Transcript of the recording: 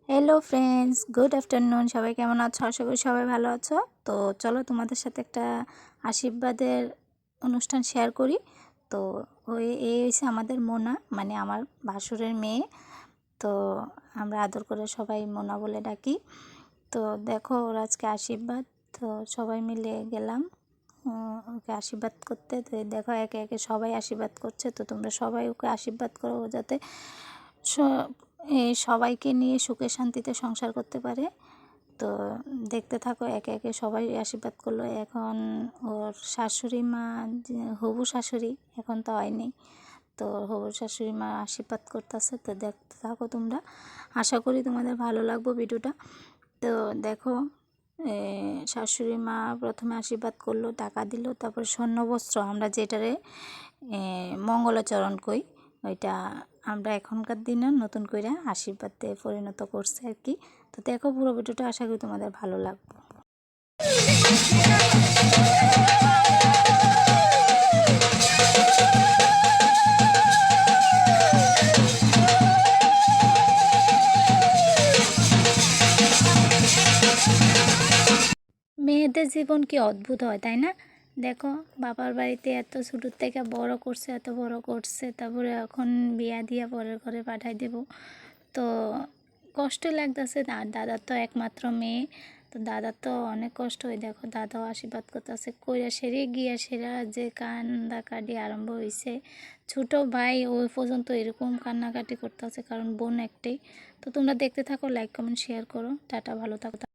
Hello friends, good afternoon. সবাই কেমন আছো? আশা করি সবাই ভালো আছো। তো চলো তোমাদের সাথে একটা আশীর্বাদের অনুষ্ঠান শেয়ার করি। তো এই হয়েছে আমাদের মোনা, মানে আমার ভাসুরের মেয়ে। তো আমরা আদর করে সবাই মোনা বলে ডাকি। তো দেখো ওর আজকে আশীর্বাদ। তো সবাই মিলে গেলাম ওকে আশীর্বাদ করতে। তো দেখো একে একে সবাই আশীর্বাদ করছে। তো তোমরা সবাই ওকে আশীর্বাদ করো যাতে সবাইকে নিয়ে সুখে শান্তিতে সংসার করতে পারে। তো দেখতে থাকো, একে একে সবাই আশীর্বাদ করলো। এখন ওর শাশুড়ি মা, হবু শাশুড়ি এখন তো হয়নি, তো হবু শাশুড়ি মা আশীর্বাদ করতেছে। তো দেখতে থাকো তোমরা, আশা করি তোমাদের ভালো লাগবে ভিডিওটা। তো দেখো শাশুড়ি মা প্রথমে আশীর্বাদ করলো, টাকা দিল, তারপর স্বর্ণবস্ত্র, আমরা যেটারে মঙ্গলাচরণ কই, ওইটা আমরা এখনকার দিনে নতুন করে আশীর্বাদে পরিণত করছে আর কি। তো দেখো পুরো ভিডিওটা, আশা করি তোমাদের ভালো লাগবে। মেয়েদের জীবন কি অদ্ভুত হয়, তাই না? দেখো বাবার বাড়িতে এত ছোটোর থেকে বড় করছে, এত বড় করছে, তারপরে এখন বিয়া দিয়ে পরের ঘরে পাঠাই দেব। তো কষ্ট লাগতেছে। আর দাদার তো একমাত্র মেয়ে, তো দাদার তো অনেক কষ্ট হয়। দেখো দাদাও আশীর্বাদ করতেছে, কইরা সেরে গিয়া সেরা যে কান্নাকাটি আরম্ভ হয়েছে। ছোটো ভাই ওই পর্যন্ত এরকম কান্নাকাটি করতেছে, কারণ বোন একটাই। তো তোমরা দেখতে থাকো, লাইক কমেন্ট শেয়ার করো। টাটা, ভালো থাকো।